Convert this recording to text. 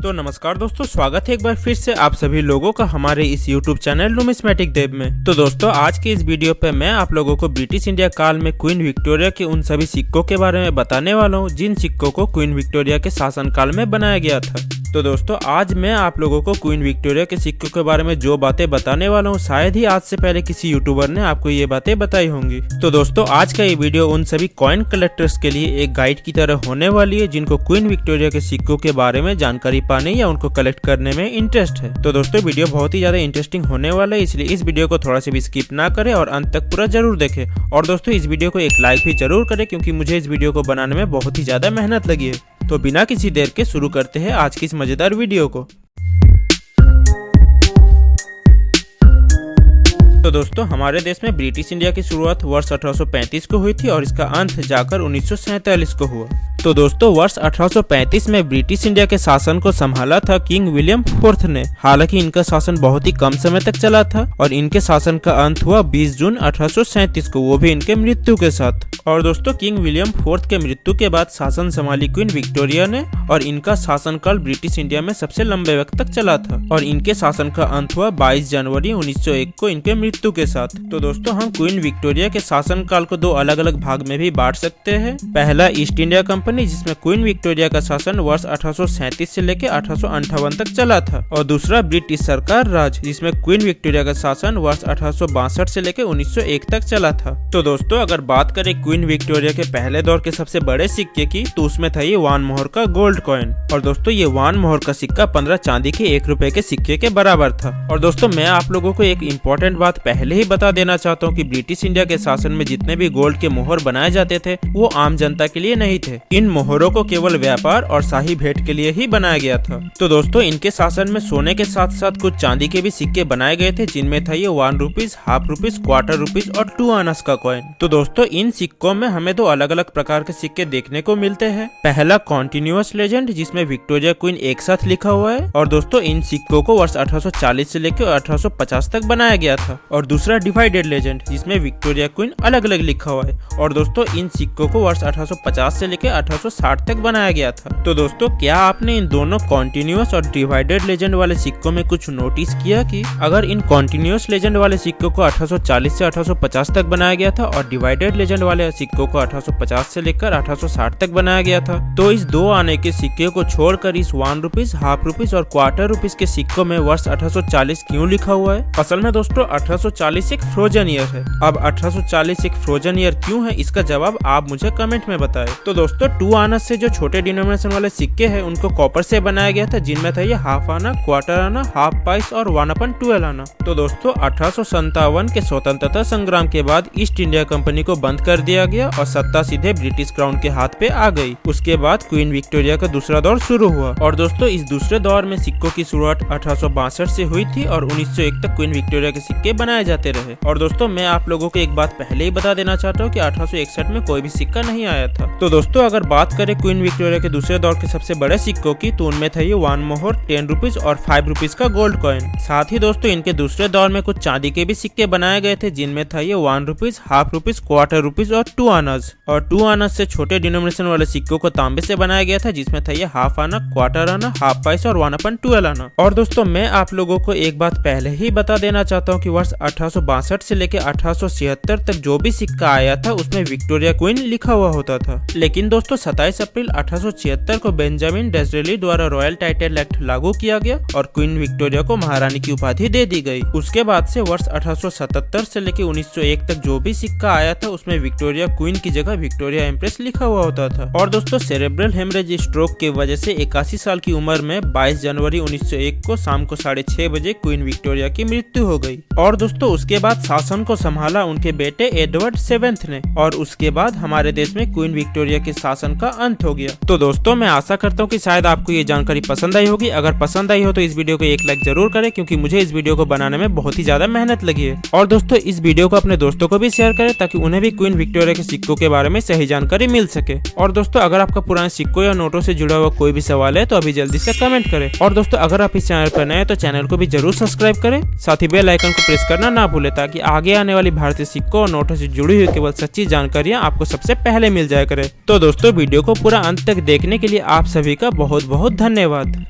तो नमस्कार दोस्तों, स्वागत है एक बार फिर से आप सभी लोगों का हमारे इस YouTube चैनल नुमिस्मेटिक देव में। तो दोस्तों, आज के इस वीडियो पे मैं आप लोगों को ब्रिटिश इंडिया काल में क्वीन विक्टोरिया के उन सभी सिक्कों के बारे में बताने वाला हूँ जिन सिक्कों को क्वीन विक्टोरिया के शासनकाल में बनाया गया था। तो दोस्तों, आज मैं आप लोगों को क्वीन विक्टोरिया के सिक्कों के बारे में जो बातें बताने वाला हूँ, शायद ही आज से पहले किसी यूट्यूबर ने आपको ये बातें बताई होंगी। तो दोस्तों, आज का ये वीडियो उन सभी कॉइन कलेक्टर्स के लिए एक गाइड की तरह होने वाली है जिनको क्वीन विक्टोरिया के सिक्कों के बारे में जानकारी पाने या उनको कलेक्ट करने में इंटरेस्ट है। तो दोस्तों, वीडियो बहुत ही ज्यादा इंटरेस्टिंग होने वाला है, इसलिए इस वीडियो को थोड़ा सा भी स्किप ना करें और अंत तक पूरा जरूर देखें। और दोस्तों, इस वीडियो को एक लाइक भी जरूर करें क्योंकि मुझे इस वीडियो को बनाने में बहुत ही ज्यादा मेहनत लगी है। तो बिना किसी देर के शुरू करते हैं आज की इस मजेदार वीडियो को। तो दोस्तों, हमारे देश में ब्रिटिश इंडिया की शुरुआत वर्ष 1835 को हुई थी और इसका अंत जाकर 1947 को हुआ। तो दोस्तों, वर्ष 1835 में ब्रिटिश इंडिया के शासन को संभाला था किंग विलियम फोर्थ ने। हालांकि इनका शासन बहुत ही कम समय तक चला था और इनके शासन का अंत हुआ 20 जून 1837 को, वो भी इनके मृत्यु के साथ। और दोस्तों, किंग विलियम फोर्थ के मृत्यु के बाद शासन संभाली क्वीन विक्टोरिया ने और इनका शासनकाल ब्रिटिश इंडिया में सबसे लंबे वक्त तक चला था और इनके शासन का अंत हुआ 22 जनवरी 1901 को इनके मृत्यु के साथ। तो दोस्तों, हम क्वीन विक्टोरिया के शासनकाल को दो अलग अलग भाग में भी बांट सकते हैं। पहला, ईस्ट इंडिया कंपनी, जिसमें क्वीन विक्टोरिया का शासन वर्ष 1837 से लेकर 1858 तक चला था, और दूसरा ब्रिटिश सरकार राज, जिसमें क्वीन विक्टोरिया का शासन वर्ष 1862 से लेकर 1901 तक चला था। तो दोस्तों, अगर बात करें क्वीन विक्टोरिया के पहले दौर के सबसे बड़े सिक्के की, तो उसमें था ये 1 मोहर का गोल्ड कॉइन। और दोस्तों, ये 1 मोहर का सिक्का 15 चांदी के 1 रुपए के सिक्के के बराबर था। और दोस्तों, मैं आप लोगों को एक इम्पोर्टेंट बात पहले ही बता देना चाहता हूँ कि ब्रिटिश इंडिया के शासन में जितने भी गोल्ड के मोहर बनाए जाते थे वो आम जनता के लिए नहीं थे। इन मोहरों को केवल व्यापार और शाही भेंट के लिए ही बनाया गया था। तो दोस्तों, इनके शासन में सोने के साथ साथ कुछ चांदी के भी सिक्के बनाए गए थे, जिनमें था ये 1 rupees, half rupees, quarter rupees और 2 आनास का कॉइन। तो दोस्तों, इन सिक्कों में हमें दो अलग अलग प्रकार के सिक्के देखने को मिलते हैं। पहला, कॉन्टिन्यूअस लेजेंड, जिसमें विक्टोरिया क्वीन एक साथ लिखा हुआ है, और दोस्तों इन सिक्कों को वर्ष 1840 से लेकर 1850 तक बनाया गया था। और दूसरा, डिवाइडेड लेजेंड, जिसमें विक्टोरिया क्वीन अलग अलग लिखा हुआ है, और दोस्तों इन सिक्कों को वर्ष 1850 से लेकर 1860 तक बनाया गया था। तो दोस्तों, क्या आपने इन दोनों कॉन्टिन्यूअस और डिवाइडेड लेजेंड वाले सिक्कों में कुछ नोटिस किया कि अगर इन कॉन्टिन्यूअस लेजेंड वाले सिक्कों को 1840 से 1850 तक बनाया गया था और डिवाइडेड लेजेंड वाले सिक्कों को 1850 से लेकर 1860 तक बनाया गया था, तो इस 2 आने के सिक्के को छोड़कर इस 1 रुपीज, हाफ रुपीज और क्वार्टर रुपीज के सिक्कों में वर्ष 1840 क्यों लिखा हुआ है? असल में दोस्तों, 1840 एक फ्रोजन ईयर है। अब 1840 एक फ्रोजन ईयर क्यों है, इसका जवाब आप मुझे कमेंट में बताएं। तो दोस्तों, 2 आना से जो छोटे डिनोमिनेशन वाले सिक्के हैं उनको कॉपर से बनाया गया था, जिनमें था ये हाफ आना, क्वार्टर आना, हाफ पाइस और 1/12 आना। तो दोस्तों, 1857 के स्वतंत्रता संग्राम के बाद ईस्ट इंडिया कंपनी को बंद कर दिया गया और सत्ता सीधे ब्रिटिश क्राउन के हाथ पे आ गई। उसके बाद क्वीन विक्टोरिया का दूसरा दौर शुरू हुआ। और दोस्तों, इस दूसरे दौर में सिक्कों की शुरुआत 1862 से हुई थी और 1901 तक क्वीन विक्टोरिया के सिक्के बनाए जाते रहे। और दोस्तों, मैं आप लोगों को एक बात पहले ही बता देना चाहता हूँ कि 1861 में कोई भी सिक्का नहीं आया था। तो दोस्तों, अगर बात करें क्वीन विक्टोरिया के दूसरे दौर के सबसे बड़े सिक्कों की, तो उनमें था ये 1 मोहर, 10 रुपीज और 5 रुपीज का गोल्ड कॉइन। साथ ही दोस्तों, इनके दूसरे दौर में कुछ चांदी के भी सिक्के बनाए गए थे, जिनमें था ये 1 rupees, half rupees, quarter rupees और 2 आनास। और 2 आनास से छोटे डिनोमिनेशन वाले सिक्कों को तांबे से बनाया गया था, जिसमें था ये हाफ आना, क्वार्टर आना, हाफ पाइस और 1/12 आना। और दोस्तों, मैं आप लोगों को एक बात पहले ही बता देना चाहता हूँ कि वर्ष 1862 से लेकर 1876 तक जो भी सिक्का आया था उसमें विक्टोरिया क्वीन लिखा हुआ होता था। लेकिन दोस्तों, 27 अप्रैल 1876 को बेंजामिन डिज़रेली द्वारा रॉयल टाइटल एक्ट लागू किया गया और क्वीन विक्टोरिया को महारानी की उपाधि दे दी गई। उसके बाद से वर्ष 1877 से लेकर 1901 तक जो भी सिक्का आया था उसमें विक्टोरिया क्वीन की जगह विक्टोरिया एम्प्रेस लिखा हुआ होता था। और दोस्तों, सेरेब्रल हेमरेज स्ट्रोक की वजह से 81 साल की उम्र में 22 जनवरी 1901 को शाम को 6:30 बजे क्वीन विक्टोरिया की मृत्यु हो गई। और दोस्तों, उसके बाद शासन को संभाला उनके बेटे एडवर्ड 7th ने, और उसके बाद हमारे देश में क्वीन विक्टोरिया के शासन का अंत हो गया। तो दोस्तों, मैं आशा करता हूँ कि शायद आपको ये जानकारी पसंद आई होगी। अगर पसंद आई हो तो इस वीडियो को एक लाइक जरूर करें क्योंकि मुझे इस वीडियो को बनाने में बहुत ही ज्यादा मेहनत लगी है। और दोस्तों, इस वीडियो को अपने दोस्तों को भी शेयर करें ताकि उन्हें भी क्वीन विक्टोरिया के सिक्कों के बारे में सही जानकारी मिल सके। और दोस्तों, अगर आपका पुराने सिक्कों या नोटों से जुड़ा हुआ कोई भी सवाल है तो अभी जल्दी से कमेंट करें। और दोस्तों, अगर आप इस चैनल पर नए हैं तो चैनल को भी जरूर सब्सक्राइब करें, साथ ही बेल आइकन को प्रेस करना ना भूलें ताकि आगे आने वाली भारतीय सिक्कों और नोटों से जुड़ी हुई केवल सच्ची जानकारियां आपको सबसे पहले मिल जाया करे। तो दोस्तों, वीडियो को पूरा अंत तक देखने के लिए आप सभी का बहुत बहुत धन्यवाद।